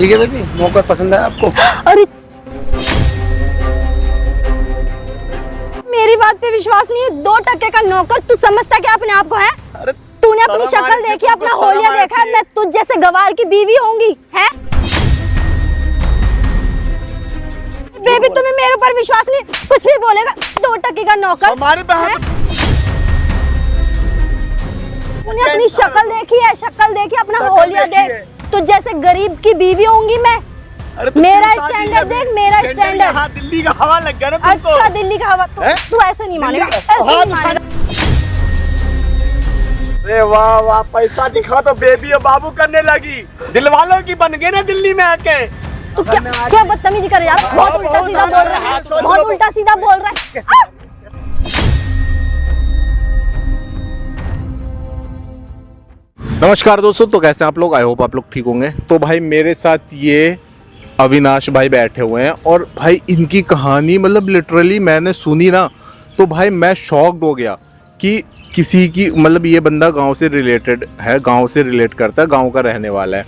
ठीक है बेबी, नौकर पसंद है आपको? अरे मेरी बात पे विश्वास नहीं है। 2 टके का नौकर, तू समझता क्या अपने आप को है? अरे तूने अपनी शक्ल देखी, अपना होलिया देखा है? मैं तुझ जैसे गवार की बीवी होंगी है? बेबी तुम्हें मेरे ऊपर विश्वास नहीं, कुछ भी बोलेगा। 2 टके का नौकर हमारे बहन, तूने अपनी शक्ल देखी है? शक्ल देखी, अपना होलिया देख। तुझ जैसे गरीब की बीवी होंगी मैं। मेरा स्टैंडर्ड देख, मेरा स्टैंडर्ड। हाँ, दिल्ली का हवा लग गया ना तुमको। अच्छा दिल्ली का हवा, तू ऐसे नहीं मानेगा, ऐसे नहीं मानेगा। अरे वाह वाह, पैसा दिखा तो बेबी और बाबू करने लगी। दिल वालों की बन गए ना दिल्ली में आके। तू क्या बदतमीजी कर रहा है? बहुत उल्टा सीधा बोल रहा है, बहुत उल्टा सीधा बोल रहा है। नमस्कार दोस्तों, तो कैसे हैं आप लोग? आई होप आप लोग ठीक होंगे। तो भाई मेरे साथ ये अविनाश भाई बैठे हुए हैं और भाई इनकी कहानी मतलब लिटरली मैंने सुनी ना तो भाई मैं शॉक्ड हो गया कि किसी की मतलब ये बंदा गांव से रिलेटेड है, गांव से रिलेट करता है, गांव का रहने वाला है।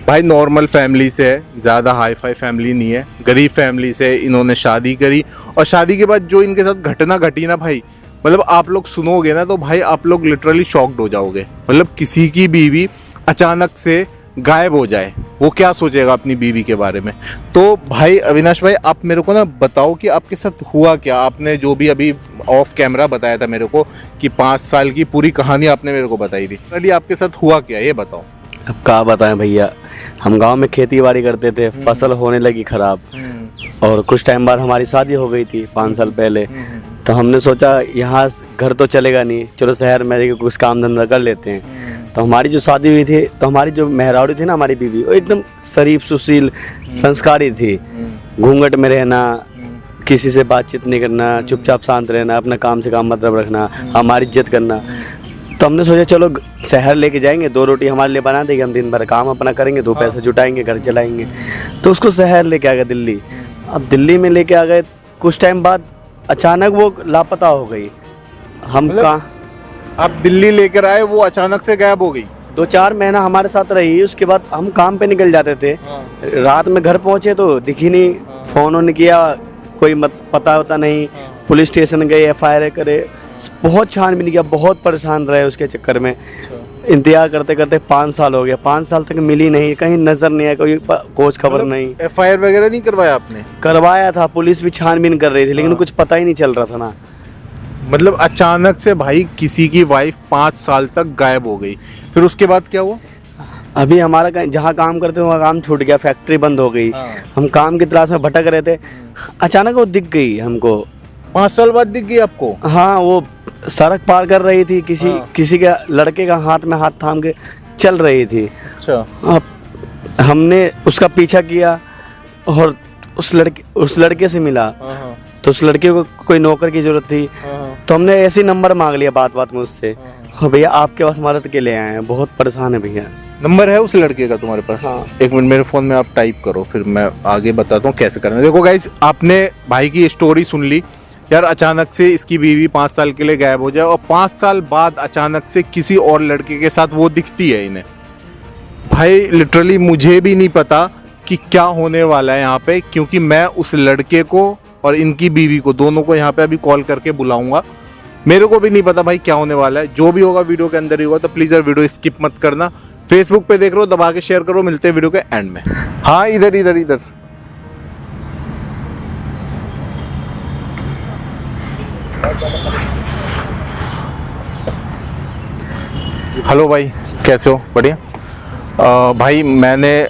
भाई नॉर्मल फैमिली से है, ज़्यादा हाई फाई फैमिली नहीं है, गरीब फैमिली से इन्होंने शादी करी और शादी के बाद जो इनके साथ घटना घटी ना भाई, मतलब आप लोग सुनोगे ना तो भाई आप लोग लिटरली शॉक्ड हो जाओगे। मतलब किसी की बीवी अचानक से गायब हो जाए, वो क्या सोचेगा अपनी बीवी के बारे में। तो भाई अविनाश भाई, आप मेरे को ना बताओ कि आपके साथ हुआ क्या। आपने जो भी अभी ऑफ कैमरा बताया था मेरे को कि 5 साल की पूरी कहानी आपने मेरे को बताई थी, चलिए आपके साथ हुआ क्या ये बताओ। अब क्या बताएं भैया, हम गांव में खेती बाड़ी करते थे, फसल होने लगी खराब और कुछ टाइम बाद हमारी शादी हो गई थी 5 साल पहले। तो हमने सोचा यहाँ घर तो चलेगा नहीं, चलो शहर में कुछ काम धंधा कर लेते हैं। तो हमारी जो शादी हुई थी तो हमारी जो मेहरारू थी ना, हमारी बीवी, वो एकदम शरीफ सुशील संस्कारी थी। घूंघट में रहना, किसी से बातचीत नहीं करना, चुपचाप शांत रहना, अपना काम से काम मतलब रखना, हमारी इज्जत करना। तो हमने सोचा चलो शहर लेके जाएंगे, 2 रोटी हमारे लिए बना देगी, हम दिन भर काम अपना करेंगे, 2 पैसे जुटाएंगे, घर चलाएंगे। तो उसको शहर लेके आ गए दिल्ली। अब दिल्ली में लेके आ गए, कुछ टाइम बाद अचानक वो लापता हो गई। हम कहाँ, आप दिल्ली लेकर आए, वो अचानक से गायब हो गई। 2-4 महीना हमारे साथ रही। उसके बाद हम काम पे निकल जाते थे, रात में घर पहुंचे तो दिखी नहीं। फोन ऑन किया, कोई पता होता नहीं। पुलिस स्टेशन गए, FIR करे, बहुत छानबीन किया, बहुत परेशान रहे उसके चक्कर में। इंतजार करते करते 5 साल हो गया, 5 साल तक मिली नहीं, कहीं नजर नहीं आया, कोई खोज खबर नहीं। FIR वगैरह नहीं करवाया आपने? करवाया था, पुलिस भी छानबीन कर रही थी, लेकिन कुछ पता ही नहीं चल रहा था ना। मतलब अचानक से भाई किसी की वाइफ 5 साल तक गायब हो गई, फिर उसके बाद क्या हुआ? अभी हमारा जहाँ काम करते वहाँ काम छूट गया, फैक्ट्री बंद हो गई। हम काम की तलाश में भटक रहे थे, अचानक वो दिख गई हमको। 5 साल बाद दिख गई आपको? हाँ, वो सड़क पार कर रही थी, किसी के लड़के का हाथ में हाथ थाम के चल रही थी। अच्छा। अब हमने उसका पीछा किया और उस लड़के से मिला। तो उस लड़के को कोई नौकर की जरूरत थी, तो हमने ऐसे नंबर मांग लिया बात में उससे। हाँ भैया, आपके पास मदद के लिए आए हैं, बहुत परेशान है भैया। नंबर है उस लड़के का तुम्हारे पास? हाँ। 1 मिनट मेरे फोन में आप टाइप करो, फिर मैं आगे बताता हूँ कैसे करना है। देखो गाइस, आपने भाई की स्टोरी सुन ली यार। अचानक से इसकी बीवी 5 साल के लिए गायब हो जाए और 5 साल बाद अचानक से किसी और लड़के के साथ वो दिखती है इन्हें। भाई लिटरली मुझे भी नहीं पता कि क्या होने वाला है यहाँ पे, क्योंकि मैं उस लड़के को और इनकी बीवी को, दोनों को यहाँ पे अभी कॉल करके बुलाऊंगा। मेरे को भी नहीं पता भाई क्या होने वाला है। जो भी होगा वीडियो के अंदर ही होगा, तो प्लीज़ यार वीडियो स्किप मत करना। फेसबुक पे देख रहे हो, दबा के शेयर करो। मिलते हैं वीडियो के एंड में। हाँ, इधर इधर इधर। हेलो भाई, कैसे हो? बढ़िया। भाई मैंने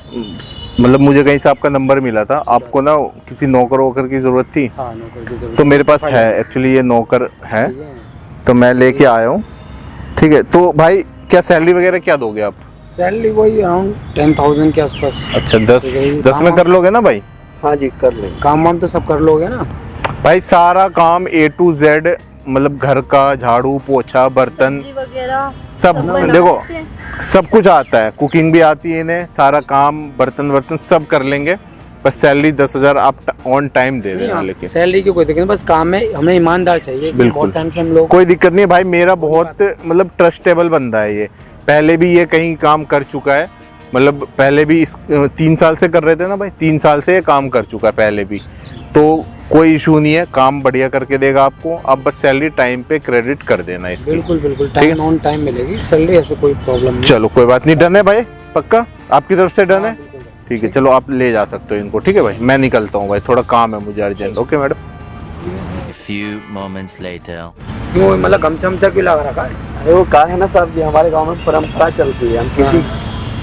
मतलब मुझे कहीं से आपका नंबर मिला था, आपको ना किसी नौकर वोकर की ज़रूरत थी। हाँ, नौकर की ज़रूरत तो मेरे पास है, एक्चुअली ये नौकर है, तो मैं लेके आया हूँ। ठीक है, तो भाई क्या सैलरी वगैरह क्या दोगे आप? सैलरी वही अराउंड 10,000 के आसपास। अच्छा, 10 में कर लोगे ना भाई? हाँ जी, कर लेंगे। काम वाम तो सब कर लोगे ना भाई? सारा काम A to Z, मतलब घर का झाड़ू पोछा बर्तन सब, देखो सब कुछ आता है, कुकिंग भी आती है इन्हें, सारा काम बर्तन वर्तन सब कर लेंगे। बस सैलरी 10,000 आप ऑन टाइम दे देना। लेकिन सैलरी की कोई दिक्कत नहीं, बस काम में हमें ईमानदार चाहिए। बहुत टाइम से हम लोग, कोई दिक्कत नहीं है भाई, मेरा बहुत मतलब ट्रस्टेबल बंदा है ये, पहले भी ये कहीं काम कर चुका है, मतलब पहले भी 3 साल से कर रहे थे ना भाई, 3 साल से ये काम कर चुका है पहले भी, तो कोई इशू नहीं है, काम बढ़िया करके देगा आपको। आप बस सैलरी टाइम पे क्रेडिट कर देना इसकी। बिल्कुल बिल्कुल टाइम ऑन टाइम मिलेगी सैलरी, ऐसे कोई प्रॉब्लम नहीं। चलो कोई बात नहीं, डन है भाई, पक्का आपकी तरफ से डन है? ठीक है, चलो आप ले जा सकते हो इनको। ठीक है भाई, मैं निकलता हूँ भाई, थोड़ा काम है मुझे urgent. Okay madam. A few moments later. क्यों मतलब गमछा वमछा क्यों लगा रखा है? अरे वो कहा है ना साहब जी, हमारे गांव में परंपरा चलती है, हम किसी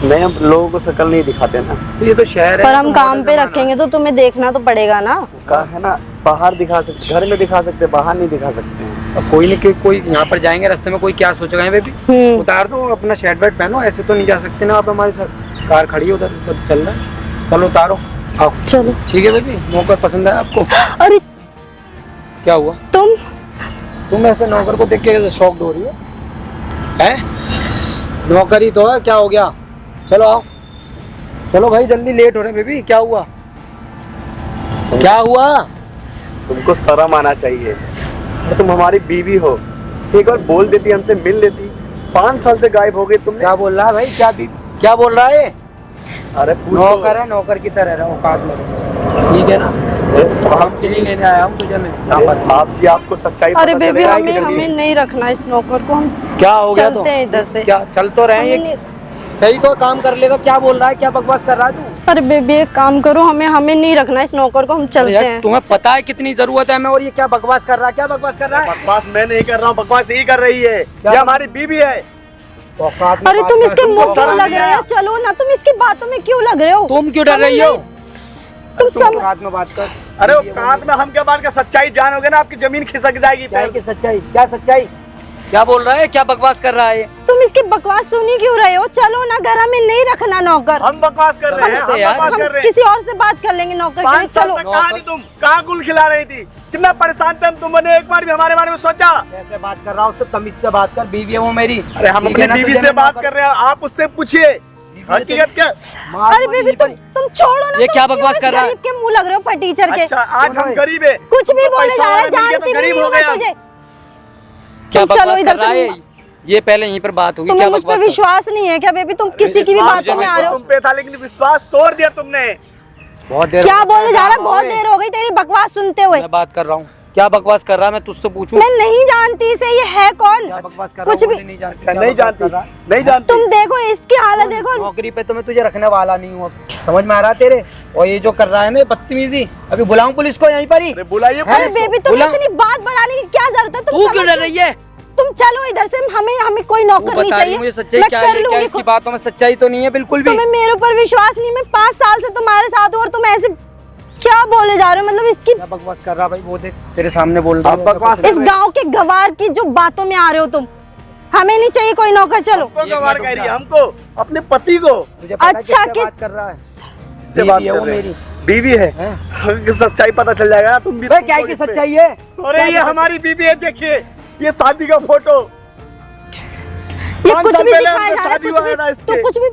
नए लोगों को शक्ल नहीं दिखाते ना। तो ये तो शहर है, पर हम तो काम मॉडर्न पे जमाना रखेंगे तो तुम्हें देखना तो पड़ेगा ना। कहा है ना, बाहर दिखा सकते, घर में दिखा सकते, बाहर नहीं दिखा सकते हैं। है। अब कोई नहीं, कोई यहाँ पर जाएंगे रास्ते में कोई क्या सोचेगा बेबी, उतार दो अपना शर्ट वर्ट पहनो, ऐसे तो नहीं जा सकते ना आप हमारे साथ। कार खड़ी है उधर, उधर चल रहा है, चलो उतारो आओ। चलो ठीक है बेबी, नौकर पसंद है आपको? अरे क्या हुआ? तुम ऐसे नौकर को देख के शॉक्ड हो रही हो? हैं? नौकर ही तो है, क्या हो गया? चलो आओ, चलो भाई जल्दी, लेट हो रहे बेबी। क्या हुआ? क्या हुआ? तुमको शर्म आना चाहिए। अरे तुम हमारी बीवी हो, एक बार बोल देती, हमसे मिल लेती। 5 साल से गायब हो गए तुमने। क्या बोल रहा है भाई? क्या बोल रहा है? अरे पूछो। नौकर है, नौकर की तरह रहो, औकात में। ठीक है ना? साहब जी लेने आया हूँ तुझे मैं यहाँ अरे पर। साहब जी आपको सच्चाई अरे पता बेबी, चलेगा हमें कि जल्दी। हमें नहीं रखना इस नौकर को, हम क्या हो गया? चलते हैं इधर से। क्या चल तो रहे हैं हमें ये? नहीं- सही तो काम कर लेगा। क्या बोल रहा है? क्या बकवास कर रहा है तू? अरे बेबी एक काम करो, हमें नहीं रखना इस नौकर को, हम चलते यार, हैं। तुम्हें पता है कितनी जरूरत है हमें, और ये क्या बकवास कर रहा है? क्या बकवास कर रहा है? बकवास मैं नहीं कर रहा हूँ, बकवास यही कर रही है। ये हमारी बीवी है। औकात में अरे बात तुम कर, इसके तुमको मुंह क्यों शर्म लग नहीं रहे आया? हो? चलो ना, तुम इसकी बातों में क्यों लग रहे हो? तुम क्यों डर रही हो? तुम तुम सब औकात में बात कर। अरे वो कांत में हम क्या बात का सच्चाई जानोगे ना, आपकी जमीन खिसक जाएगी। क्या है कि सच्चाई? क्या सच्चाई? क्या बोल रहा है? क्या बकवास कर रहा है? तुम इसकी बकवास सुनी क्यों रहे हो? चलो ना, घर में नहीं रखना नौकर। हम बकवास कर रहे हैं, हम यार, बकवास कर हम रहे हैं। किसी और से बात कर लेंगे नौकर के लिए। 5 साल चलो तक कहाँ थी तुम? कहाँ गुल खिला रही थी? कितना परेशान थे हम, तुमने एक बार भी हमारे बारे में सोचा? कैसे बात कर रहा हूँ? उससे तमीज से बात कर, बीवी है वो मेरी। अरे हम ठीक अपनी है ना? बीवी तुझे से मैं बात नौकर- कर रहे हैं, आप उससे पूछिए हकीकत क्या। अरे बेबी तुम छोड़ो ना। ये तुम क्या क्यों बकवास इस कर रहा है? गरीब के मुंह लग रहे हो फटीचर के? अच्छा आज हम गरीब है, कुछ भी तो बोले पैसा जा रहा है, वाला मिल गया तो जानती भी गरीब नहीं हो हूँ मैं गया। तुझे। क्या तुम चलो बकवास इधर कर रहा से। है? ये पहले यहीं पर बात होगी। तुम्हें क्या मुझ पे बकवास कर- विश्वास नहीं है क्या बेबी? तुम किसी की भी विश्वास बातों में जो आ रहे हो। तुम पे था, लेकिन विश्वास तोड़ दिया तुमने। बहुत देर क्या हो गई। बोले जा रहा है? बहुत देर हो गई तेरी बकवास सुनते हुए। मैं बात कर रहा हूँ। क्या बकवास कर रहा है? मैं तुझसे पूछूं? मैं नहीं जानती इसे, ये है कौन? क्या बकवास कर रहा कुछ हूँ? भी मुझे नहीं जानती। अच्छा क्या नहीं बकवास जानती, कर रहा है? नहीं जानती। तुम देखो इसकी हालत देखो। नौकरी पे तो मैं तुझे रखने वाला नहीं हूँ। अब समझ में आ रहा है तेरे? और ये जो कर रहा है ना बदतमीजी, अभी बुलाऊं पुलिस को यहीं पर ही? अरे बुलाइए अरे पुलिस को। बेबी तुम बुला- इतनी बात बढ़ाने की क्या जरूरत है? तू तुम क्यों समझ डर रही है? तुम चलो इधर से, हमें कोई तू नौकर नहीं बता रही चाहिए। मुझे सच्चाई मैं क्या कर है? क्या लूंगी इसकी खुद। बातों में सच्चाई तो नहीं है बिल्कुल भी? तुम्हें मेरे ऊपर विश्वास नहीं? मैं 5 साल से तुम्हारे साथ हूँ और तुम ऐसे क्या बोले जा रहे हो? मतलब इसकी क्या बकवास कर रहा भाई? वो देख तेरे सामने बोल रहा अब है। बकवास इस गांव के गवार की जो बातों में आ रहे हो तुम। हमें नहीं चाहिए कोई नौकर, चलो। हमको गवार कह रही है, हमको अपने पति को। तुझे पता है अच्छा किससे कि- बात कर रहा है? किससे बात बीवी है कर वो रहे मेरी। हैं? बीवी है। हैं? सच्चाई पता चल जाएगा, तुम भी। बे, क्या की सच्चाई है? अरे ये हमारी बीवी है, देखिए ये शादी का फोटो। ये 5 कुछ साल भी पहले दिखाया हमसे जा रहा है, शादी कुछ हुआ है ना भी इसके। तो कुछ भी।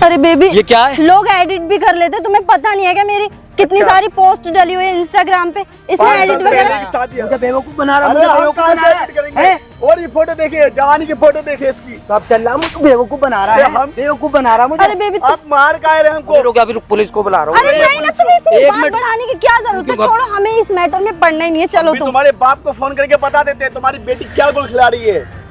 अरे बेबी ये क्या है? लोग एडिट भी कर लेते, तुम्हें पता नहीं है क्या? मेरी कितनी अच्छा। सारी पोस्ट डली हुई है इंस्टाग्राम पे, इसमें 5 साल एडिट पहले वगैरह। की शादी है। मुझे बेवकूफ बना रहा है। अरे मुझे हम बेवकूफ कहाँ बना से रहा edit करेंगे? है? और ये फोटो देखिए, जवानी की फोटो देखिए इसकी। कब चल रहा है? मुझे बेवकूफ बना रहा अरे है। हम- बेवकूफ बना रहा है मुझे। अरे बेबी आप मार का रहे हमको। अभी रुक, पुलिस को बुला रहा हूँ। अरे नहीं ना, तुम्हें इतनी एक बात मिनट। बढ़ाने की क्या जरूरत है? क्यों? छोड़ो, हमें इस मैटर में पढ़ना ही नहीं है। चलो अभी तुम। तुम्हारे बाप को फोन करके बता देते हैं तुम्हारी बेटी क्या गुल खिला रही है।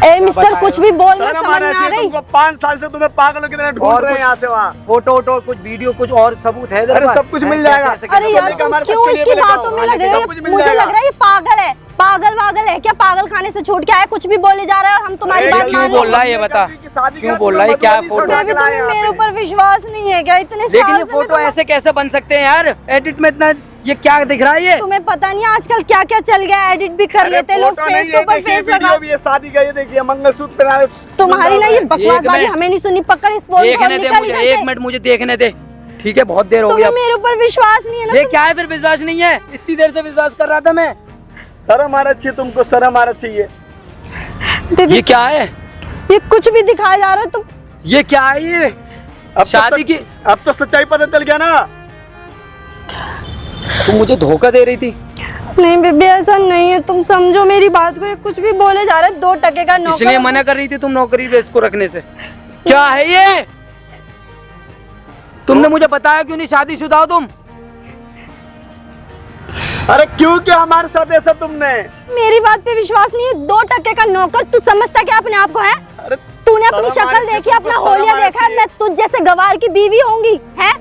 ए मिस्टर, कुछ भी बोल मत, शर्म समझ आना में आ चाहिए गई? तुमको। 5 साल से तुम्हें पागलों की तरह ढूंढ और रहे हैं कुछ- यहाँ से वहाँ। फोटो वोटो कुछ वीडियो कुछ और सबूत है तेरे अरे पास? सब कुछ हैं? मिल कैसे- जाएगा। कैसे- अरे कैसे यार बोलेगा? तुम हमारे क्यों बच्चे इसकी लिए बातों में लग रहे सब हो? कुछ मिल मुझे जाएगा। लग रहा है ये पागल है, पागल वागल है क्या? पागल खाने से छूट के आया, कुछ भी बोले जा रहा है और हम तुम्हारी अरे बात क्यों मान बोल रहा है लेंगे। ये बता? शादी क्यों का बोल रहा है? क्या मधुबनी फोटो? छोटा बेबी खिलाया तुम्हें यहाँ मेरे पे। ऊपर विश्वास नहीं है क्या? इतने लेकिन साल ये से फोटो मैं ऐसे कैसे बन सकते हैं यार? एडिट में इतना ये क्या दिख रहा है ये? तुम्हें पता नहीं आजकल क्या क्या चल गया है? एडिट भी कर अरे लेते लोग, फोटो फेस नहीं के है, ऊपर देखिए फेस वीडियो लगा। भी है शादी का। ये देखिए मंगलसूत्र पहना है। तुम्हारी ना ये एक बकवासबाजी मिनट। हमें नहीं सुनी। पकड़ इस फोन को, देखने दे निकल मुझे, इधर एक से। मिनट मुझे देखने दे। ठीक है, बहुत देर हो गई तुम्हें अब। मेरे ऊपर विश्वास नहीं है ना? ये क्या है फिर? विश्वास नहीं है? इतनी देर से विश्वास कर रहा था मैं। शर्म आना चाहिए तुमको, शर्म आना चाहिए। बेबी ये क्या है? ये कुछ भी दिखाया जा रहा है तुम। ये क्या है ये? अब शादी की अब तो सच्चाई पता चल गया ना। तुम मुझे धोखा दे रही थी। नहीं बेबी ऐसा नहीं है, तुम समझो मेरी बात को। ये कुछ भी बोले जा रहे, 2 टके का नौकर। इसलिए मना कर रही थी तुम नौकरी पे इसको रखने से। क्या है ये? तुमने मुझे बताया क्यों नहीं शादीशुदा हो तुम? अरे क्यों क्या हमारे साथ ऐसा तुमने? मेरी बात पे विश्वास नहीं है? 2 टके का नौकर, तू समझता क्या अपने आप को है? अरे तूने अपनी शक्ल देखी, अपना होलिया देखा है? मैं तुझ जैसे गवार की बीवी होंगी है?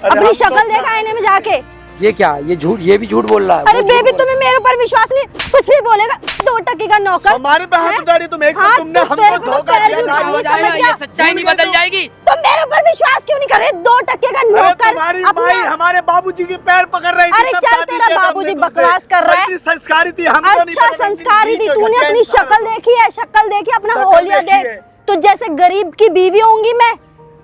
अपनी शक्ल देखा आईने में जाके? ये क्या? ये झूठ, ये भी झूठ बोल रहा है। अरे बेबी तुम्हें मेरे ऊपर विश्वास नहीं? कुछ भी बोलेगा। 2 टके का नौकर हमारे पे हाथ उठाड़ी तुम। एक हाँ, तुमने तो हमको तेरे को धोखा पैर दिया, भी ना उठानी हो समझ जाएगा। गया? ये सच्चाई नहीं बदल जाएगी। तुम मेरे ऊपर विश्वास क्यों नहीं कर रहे? 2 टके का अरे नौकर तुम्हारी अपना- माई हमारे बाबूजी के पैर पकड़ रही थी। अरे तब चल, शादी तेरा किया था बाबूजी हमने तुमसे। बकवास कर रहा है। इतनी संस्कारी थी हमको नहीं अच्छा पता। संस्कारी थी। नीचे तूने घटिया अपनी इंसान। शक्ल देखी है? शक्ल देखी, अपना शक्ल होलिया देखी देख। है। तुझ जैसे गरीब की बीवी होंगी मैं।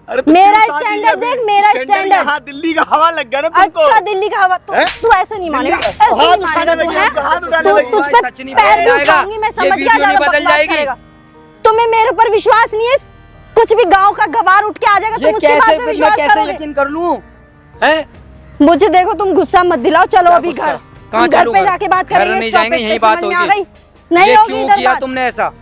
अरे तो मेरा क्यों शादी स्टैंडर्ड कर दी? देख, मेरा स्टैंडर्ड स्टैंडर्ड। यहाँ दिल्ली का हवा लग गया ना तुमको। अच्छा दिल्ली का हवा। हैं? तू ऐसे नहीं मानेगा, दिल्ली- ऐसे हाथ नहीं मानेगा उठाने तू लगी, है? हमको हाथ उठाने तू लगी। तुझ पे सच नहीं पैर बदल भी जाएगा। उठाऊंगी मैं, ये समझ वीडियो गया? नहीं ज्यादा बदल बकवास जाएगी। करेगा। तुम्हें मेरे ऊपर विश्वास नहीं है? कुछ भी गांव का गवार उठ के आ जाएगा, ये तुम उसकी बात कैसे, पे मैं विश्वास कैसे करोगे? यकीन कर लूं? हैं? मुझे देखो, तुम गुस्सा मत दिलाओ। चलो क्या अभी गुस्सा? घर कहाँ घर चलूं पे घर? जाके बात घर करेंगे। नहीं जाएंगे, stop यही it, बात समझ में आ होगी। गई? नहीं ये होगी क्यों इधर किया बात। तुमने ऐसा?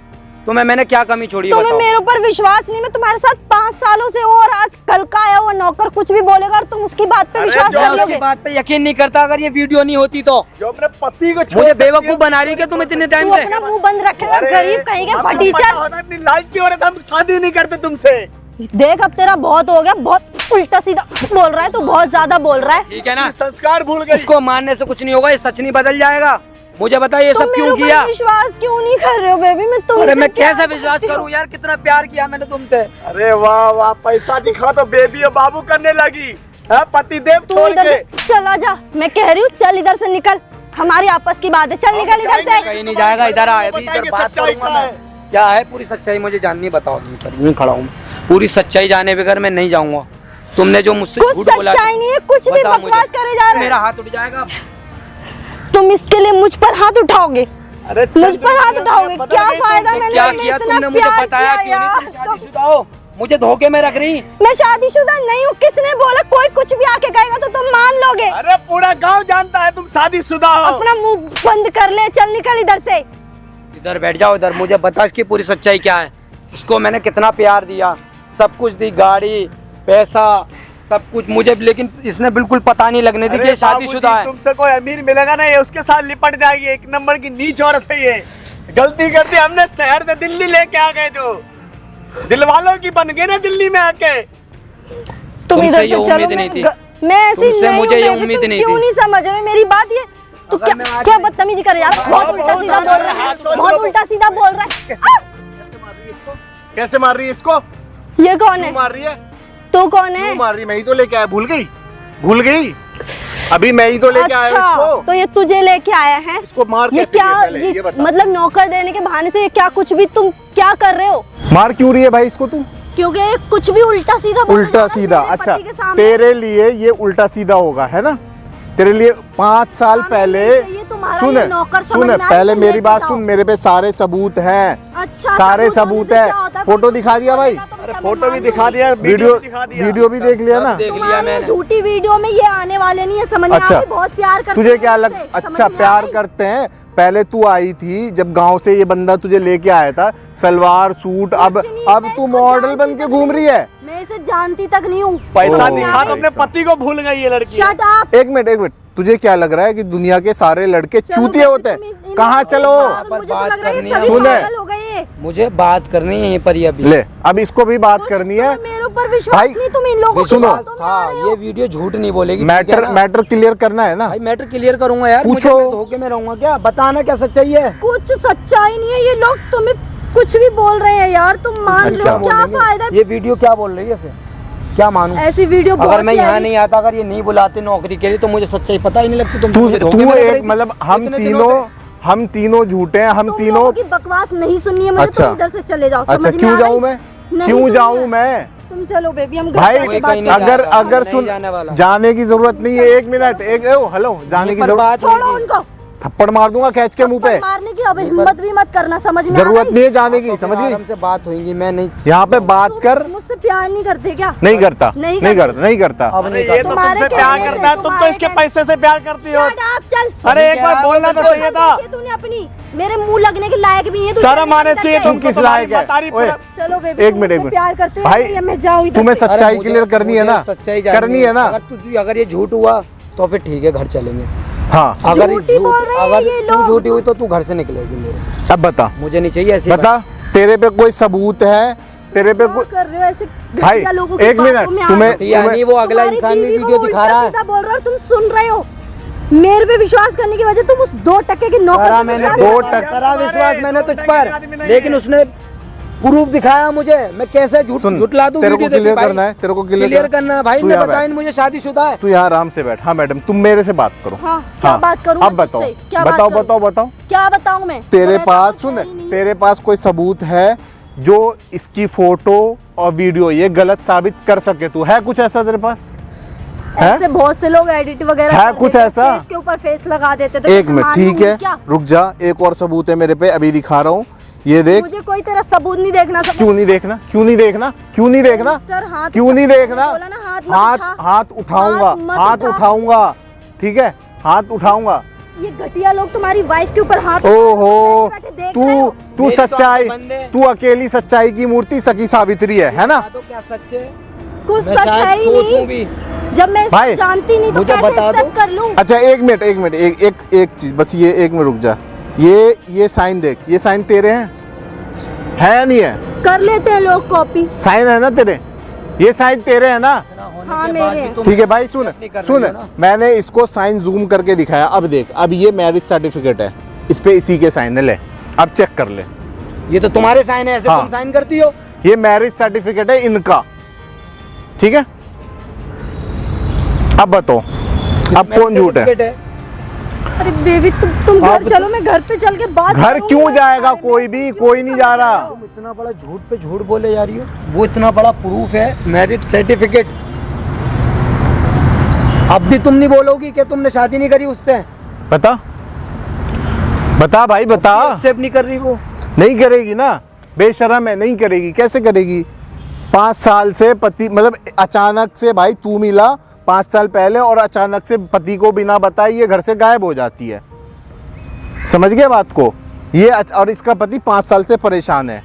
तुम्हें मैंने क्या कमी छोड़ी है तुम्हें बताओ? मेरे ऊपर विश्वास नहीं? मैं तुम्हारे साथ 5 सालों से हूँ और आज कल का आया हुआ नौकर कुछ भी बोलेगा और तुम उसकी बात पे अरे विश्वास जो कर मैं लोगे? उसकी बात पे यकीन नहीं करता। अगर ये वीडियो नहीं होती तो जो अपने पति को छोड़ मुझे सकती है, बेवकूफ बना रही है क्या तुम इतने टाइम तू से? अपना मुंह बंद रखेगा, अरे, गरीब कहीं के हमको पता फटीचर। होता है, इतनी लालची हो रहे थे, हम शादी नहीं करते तुमसे। देख अब तेरा बहुत हो गया, बहुत उल्टा सीधा बोल रहा है तू, बहुत ज्यादा बोल रहा है। ठीक है ना? संस्कार भूल गए। इसको मानने से कुछ नहीं होगा। ये सच नहीं बदल जाएगा। मुझे बता ये तुम सब मेरे क्यों ऊपर किया? विश्वास क्यों नहीं कर रहे हो बेबी? मैं तुमसे अरे मैं क्या कैसे विश्वास करती हूँ? करूं यार? कितना प्यार किया मैंने तुमसे। अरे वाह वाह, पैसा दिखा तो बेबी और बाबू करने लगी है, पति देव तू छोड़ इधर के। चला जा, मैं कह रही हूँ चल इधर से निकल। हमारी आपस की बात है, चल निकल इधर से। कहीं नहीं जाएगा। इधर आ, अभी इधर बात सच्चाई करूंगा क्या मैं। है? क्या है पूरी सच्चाई मुझे जाननी, बताओ। यहीं खड़ा हूँ, पूरी सच्चाई जाने बगैर मैं नहीं जाऊंगा। तुमने जो मुझसे कुछ झूठ बोला, सच्चाई नहीं है, कुछ भी बताओ बकवास मुझे। करे जा रहे मेरा हो। हाथ उठ जाएगा। तुम इसके लिए मुझ पर हाथ उठाओगे? अरे मुझ पर हाथ उठाओगे? पता क्या नहीं फायदा? तुमको मैंने क्या तुम्हें किया इतना तुमने? मुझे प्यार बताया किया क्यों नहीं? तुम यार। शादीशुदा हो, मुझे धोखे में रख रही। मैं शादीशुदा नहीं हूँ। किसने बोला? कोई कुछ भी आके कहेगा तो तुम मान लोगे? अरे पूरा गांव जानता है तुम शादीशुदा हो। अपना मुंह बंद कर ले, चल निकल इधर से। इधर बैठ जाओ। इधर मुझे बता इसकी पूरी सच्चाई क्या है। इसको मैंने कितना प्यार दिया, सब कुछ दी, गाड़ी, पैसा, सब कुछ मुझे, लेकिन इसने बिल्कुल पता नहीं लगने दी कि अरे ये शादीशुदा बाबूजी, है। तुमसे कोई अमीर मिलेगा ना, ये उसके साथ लिपट जाएगी। 1 नंबर की नीच औरत है ये। गलती करती हमने शहर से दिल्ली लेके आ गए, जो दिल वालों की बन गए ना दिल्ली में आके। तुम तुमसे इधर ये से उम्मीद चलो। नहीं थी। मैं ऐसी तुमसे नहीं मुझे हूँ ये बेबी, उम्मीद तुम नहीं क्यों थी। नहीं समझ रहे मेरी बात? ये तू अगर क्या मैं आज क्या नहीं- बदतमीजी कर जा रहा है? बहुत उल्टा सीधा बोल रहा है, बहुत उल्टा सीधा बोल रहा है। कैसे मार रही है इसको? ये कौन है? क्यों मार रही है? तू कौन है? क्यों मार रही है? मैं ही तो लेके आया। भूल गई? भूल गई? अभी मैं ही तो लेके आया हूँ अच्छा, इसको। तो ये तुझे लेके आया है? इसको मार ये कैसे क्या? दिया पहले, ये बता। मतलब नौकर देने के बहाने से ये क्या कुछ भी तुम क्या कर रहे हो? मार क्यों रही है भाई इसको तू? क्योंकि ये कुछ भी उल्टा सीधा बोलता जा उल्टा रहा है सीधा? मेरे अच्छा, पति के सामने। तेरे लिए ये उल्टा सीधा होगा, है ना? तेरे लिए 5 साल हाँ, पहले ये तुम्हारा सुन ये नौकर समझ सुन में आया, पहले तुम मेरी लेके बात जाओ। सुन, मेरे पे सारे सबूत हैं। अच्छा, सारे सबूत सबूत होने से है। क्या होता? फोटो दिखा दिया भाई? अरे फोटो भी दिखा दिया, वीडियो दिखा दिया। वीडियो भी देख लिया ना? देख लिया तुम्हारी मैंने। झूठी वीडियो में ये आने वाले नहीं है, समझ में आ अच्छा, गई? बहुत प्यार करते तुझे हैं क्या लग? मुझसे, समझ अच्छा, में आ प्यार गई? करते हैं। पहले तू आई थी जब गांव से, ये बंदा तुझे लेके आया था, सलवार सूट। अब कुछ नहीं, अब मैं तू इसको मॉडल जानती बन के तक घूम नहीं। रही है। मैं इसे जानती तक नहीं हूँ। पैसा ओह, दिखा तो अपने भाई पति को भूल गई ये लड़की। Shut up. एक मिनट, तुझे क्या लग रहा है कि दुनिया के सारे लड़के चूतिए होते हैं? कहाँ चलो? मुझे तो लग रहा है करनी ये है। सभी सुन ले। पागल हो गए। मुझे बात करनी है यहीं पर ही अभी। ले, अब इसको भी बात करनी है। तुम्हें मेरे ऊपर विश्वास भाई, नहीं, तुम इन लोगों सुनो। की बातों में आ हाँ, रहे हो। ये वीडियो झूठ नहीं बोलेगी। ठीक है मैटर ना? मैटर क्लियर करना है ना? भाई मैटर क्लियर करूंगा यार। पूछो। मुझे, मैं धोखे में रहूंगा क्या? बताना क्या सच्चाई है। कुछ सच्चाई नहीं है, ये लोग तुम्हें कुछ भी बोल रहे हैं यार, तुम मान अच्छा। लो। क्या फायदा? ये वीडियो क्या बोल रही है फिर? क्या मानूं? ऐसी वीडियो अगर बहुत मैं सी यहाँ आई। नहीं आता, अगर ये नहीं बुलाते नौकरी के लिए, तो मुझे सच्चाई पता ही नहीं लगती। तुम तू मुझे धोखे तू में रख रही एक थी मतलब इतने दिनों से। हम तीनों झूठे हैं। हम तुम तीनों। लोगों की बकवास नहीं सुननी है मुझे। अच्छा। तुम इधर से चले जाओ। अच्छा, समझ में क्यों आ जाऊं गई? मैं? नहीं क्यों सुनना जाऊं है। मैं? तुम चलो बेबी, हम घर भाई, जाके कोई बात कहीं नहीं करेंगे। अगर जाएगा, अगर नहीं सुन, जाने वाला। जाने की जरूरत नहीं है। 1 मिनट, हेलो, जाने की पर जरूरत। बात छोड़ो होगी। उनको। थप्पड़ मार दूंगा खींच के मुंह पे। मारने की अब हिम्मत भी मत करना, समझ में आ जरूरत गई? नहीं है जाने की, समझ गई? हमसे बात होगी, मैं नहीं यहाँ पे बात कर। मुझसे प्यार नहीं करते क्या? नहीं करता, नहीं नहीं करते। करता, नहीं करता। अब अरे नहीं ये तो तुम्हारे तुमसे प्यार कहने करता है, से, तुम तो तुम्हारे इसके कहने- पैसे से प्यार करती हो। Shut up, चल। अरे एक बार बोलना तो चाहिए था। तूने अपनी मेरे मुंह लगने के लायक भी है तू। शर्म आने चाहिए तुम किस लायक है? ओए, चलो बेबी, एक तुम मिनट, एक मुझसे मिनट। प्यार करते हो भाई, या मैं जाऊँ इधर तुम्हें से? अरे सच्चाई मुझे- क्लियर करनी है मुझे ना? सच्चाई करनी है ना? अगर ये झूठ हुआ तो फिर ठीक है, घर चलेंगे। हाँ, अगर ये झूठी बोल रहे हैं अगर ये तू लोग। झूठी हुई तो तू घर से निकलेगी मेरे। अब बता, मुझे नहीं चाहिए ऐसी बता, तेरे पे कोई सबूत है? तेरे पे क्या कोई कर रहे हो ऐसे भाई, घटिया लोगों की एक मिनट, बातों में आ तुम्हें- रहे हो? यानी वो अगला तुम्हारी इंसान भी बीवी को वीडियो दिखा रहा है। उल्टा-सीधा बोल रहा है और तुम सुन रहे हो। मेरे पे विश्वास करने की वजह तुम उस 2 टके के नौकर करा पे मैंने विश्वास 2 कर रहे हो। करा विश्वास मैंने तुझ तुम्हारे आदमी पर, नहीं लेकिन है। उसने प्रूफ दिखाया मुझे। मैं कैसे सुन, झुटला दूं? तेरे को वीडियो देखी क्लियर भाई। करना है, तेरे को क्लियर क्लियर करना है भाई। तू ने यहाँ बताया बैठ। मुझे शादीशुदा है। तू यहाँ आराम से बैठ। हाँ मैडम, तुम मेरे से बात करो। हाँ, क्या बात करूं अब मैं बताओ, तुझसे? क्या बात बताओ, करूं? बताओ, बताओ। क्या बताऊं मैं? तेरे तो पास ऐसा सुन, कुछ है ही नहीं। तेरे पास कोई सबूत है जो इसकी फोटो और वीडियो ये गलत साबित कर सके? तू है कुछ ऐसा तेरे पास है? ऐसे बहुत से लोग एडिट वगैरह है कर कुछ देते, ऐसा? फेस के ऊपर फेस लगा देते तो एक मैं मिनट, मान ठीक लूंगी है, क्या? रुक जा। एक और सबूत है मेरे पे, अभी दिखा रहा हूँ, ये देख। मुझे कोई तेरा सबूत नहीं देखना। सब क्यों नहीं देखना? क्यों नहीं देखना? क्यों नहीं देखना? मिस्टर, हाथ क्यों उठा। नहीं देखना? बोला ना, हाथ मत हाथ उठा। हाथ उठाऊंगा, हाथ मत हाथ उठा। उठाऊंगा, ठीक है, हाथ उठाऊंगा। ये घटिया लोग तुम्हारी वाइफ के ऊपर हाथ ओहो, बैठे देख रहे हो। तू मेरी तो सच्चाई, आंखें बंद है। तू अकेली सच्चाई की मूर्ति सखी सावित्री है ना? तो क्या सच है? कुछ मैं सच शायद है ही सोचूं नहीं। भी। जब मैं इसको भाई, जानती नहीं तो मुझे कैसे बता दो। एक्सेप्ट कर लूं? अच्छा एक मिनट, एक मिनट, एक चीज बस, ये एक मिनट रुक जा। ये साइन देख, ये साइन तेरे हैं? है या नहीं है? कर लेते हैं लोग कॉपी। साइन है ना तेरे? ये साइन तेरे है ना? हाँ, मेरे हैं। ठीक है भाई, सुन नहीं कर रही सुन, हो ना? मैंने इसको साइन जूम करके दिखाया। अब देख, अब ये मैरिज सर्टिफिकेट है, इस पे इसी के साइन है, ले अब चेक कर ले। ये तो तुम्हारे साइन है, ऐसे हाँ। तुम साइन करती हो। ये मैरिज सर्टिफिकेट है इनका, ठीक है? अब बताओ, अब कौन झूठ है? सर्टिफिकेट अरे बेबी, तुम घर अब चलो, मैं घर पे चल के बात घर करूंगी। क्यों जाएगा कोई भी? कोई नहीं जा रहा। तुम इतना बड़ा झूठ पे झूठ बोले जा रही हो। वो इतना बड़ा प्रूफ है, मैरिज सर्टिफिकेट। अब भी तुम नहीं बोलोगी कि तुमने शादी नहीं करी उससे? बता, बता भाई, बता। एक्सेप्ट नहीं कर रही वो। नहीं करेगी ना, बेशरम है, नहीं करेगी। कैसे करेगी? 5 साल से पति, मतलब अचानक से भाई तू मिला 5 साल पहले और अचानक से पति को बिना बताए ये घर से गायब हो जाती है। समझ गए बात को? ये और इसका पति 5 साल से परेशान है।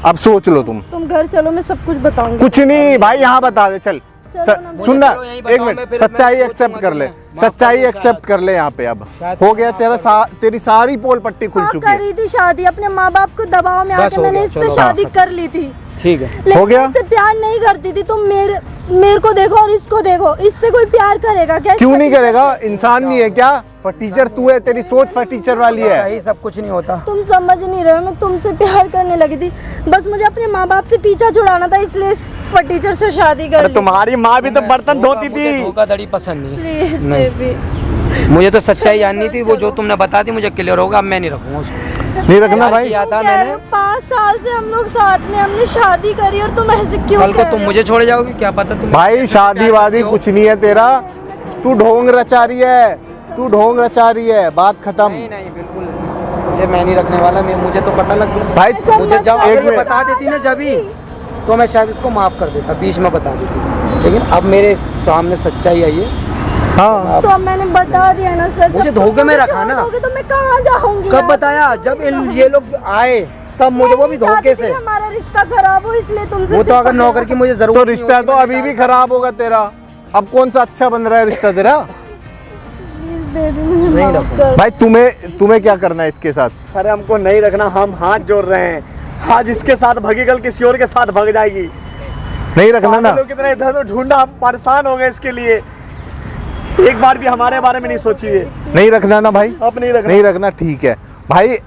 अब सोच लो तुम घर चलो, मैं सब कुछ बताऊंगी। कुछ नहीं भाई, यहाँ बता दे। चल चलो ना, सुन ना, चलो यहीं एक बताओ, मैं मिनट, फिर सच्चाई मैं एक्सेप्ट सोचूंगा कर ले, कि मैं सच्चाई माफ कर एक्सेप्ट शायद। कर ले। यहाँ पे अब शायद हो मैं गया माफ तेरा कर तेरी सारी पोल पट्टी खुल हाँ, चुकी है। करी थी शादी, अपने माँ बाप को दबाव में बस आके हो मैंने गया, इससे चलो, शादी हाँ। कर ली थी। ठीक है। लेकिन हो गया? इससे प्यार नहीं करती थी। तुम मेरे को देखो और इसको देखो, इससे कोई प्यार करेगा क्या? क्यों नहीं करेगा? इंसान नहीं है क्या? फटीचर तू है, तेरी सोच फटीचर वाली है। सही सब कुछ नहीं होता। तुम समझ नहीं रहे हो, मैं तुमसे प्यार करने लगी थी। बस मुझे अपने माँ बाप से पीछा छुड़ाना था, इसलिए इस फटीचर से शादी कर अरे ली। तुम्हारी माँ भी तो बर्तन धोती मुझे थी। धोखाधड़ी पसंद नहीं। प्लीज नहीं। बेबी, मुझे तो सच्चाई जाननी थी। वो जो तुमने बता दी मुझे क्लियर होगा। अब मैं नहीं रखूंगा उसको। नहीं रखना भाई। किया था कह रहे मैंने। हो 5 साल से हम लोग साथ में, हमने शादी करी और तुम ऐसे क्यों कल को कह तुम रहे हो? मुझे छोड़ जाओगी, क्या पता तुम। भाई शादी वादी कुछ नहीं है तेरा, तू ढोंग रचा रही है, तू ढोंग रचा रही है, बात खत्म। नहीं नहीं बिल्कुल नहीं। ये मैं नहीं रखने वाला। मुझे तो पता लग गया भाई ऐसा मुझे। मत जब करो। अगर ये बता देती ना जब ही, तो मैं शायद इसको माफ कर देता, बीच में बता देती। लेकिन अब मेरे सामने सच्चाई आई है। हाँ, तो अब मैंने बता दिया ना सर। मुझे जब तुम धोखे में मुझे रखा ना। छोड़ दोगे तो मैं कहाँ जाऊंगी? कब यार? बताया? जब ये लोग आए तब मुझे, वो भी मैं नहीं धोखे चाहती थी से। कि हमारा रिश्ता खराब हो, इसलिए तुमसे वो तो अगर नौकर की मुझे जरूरत तो नहीं रिश्ता होती, तो मैं अभी भी निकाल- खराब होगा तेरा। अब कौन सा अच्छा बन रहा है रिश्ता तेरा? नहीं रखूंगा। भाई तुम्हें क्या करना है इसके साथ? अरे हमको नहीं रखना, हम हाथ जोड़ रहे हैं। आज इसके साथ भगी, कल किसी और के साथ भग जाएगी। नहीं रखना ना? पागलों की तरह इधर उधर ढूंढा, हम परेशान हो गए इसके लिए। एक बार भी हमारे बारे में नहीं सोची है। नहीं रखना ना भाई? अब नहीं रखना। नहीं रखना, ठीक है भाई।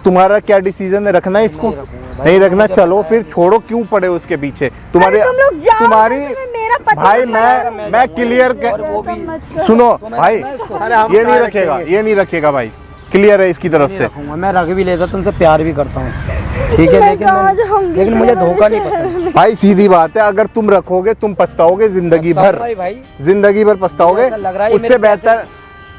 तुम्हारा क्या डिसीजन है? रखना है इसको? नहीं रखना, चलो फिर छोड़ो, क्यों पड़े हो उसके पीछे? तुम्हारे तुम लोग जाओ, तुम्हारी मेरा पति भाई, को मैं क्लियर और वो भी सुनो भाई, अरे हम ये नहीं क्या रखेगा, रखेंगे? ये नहीं रखेगा भाई, क्लियर है इसकी तरफ से। रखूंगा। मैं रख भी लेता, तुमसे प्यार भी करता हूँ, ठीक है। मैं कहाँ जाऊंगी? लेकिन मुझे धोखा नहीं पसंद। भाई सीधी बात है, अगर तुम रखोगे तुम पछताओगे जिंदगी भर, भाई जिंदगी भर पछताओगे। ऐसा लग रहा है ये उससे मेरे बेहतर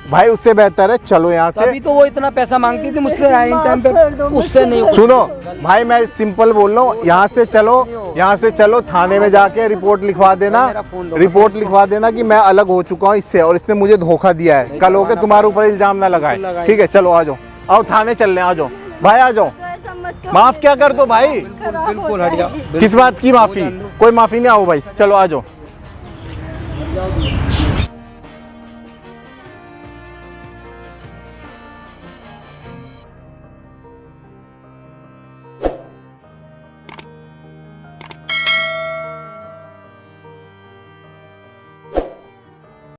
भाई उससे बेहतर है चलो यहाँ से। अभी तो वो इतना पैसा मांगती थी मुझसे इन टाइम पे, उससे नहीं। सुनो भाई मैं सिंपल बोल रहा हूँ, यहाँ से चलो थाने में जाके रिपोर्ट लिखवा देना, रिपोर्ट लिखवा देना कि मैं अलग हो चुका हूँ इससे और इसने मुझे धोखा दिया है, कल होके तुम्हारे ऊपर इल्जाम ना लगाए। ठीक है चलो आ जाओ, आओ थाने चल रहे, आ जाओ भाई आ जाओ। माफ क्या कर दो भाई, बिल्कुल हट जाओ। किस बात की माफी, कोई माफी नहीं, आओ भाई चलो आ जाओ।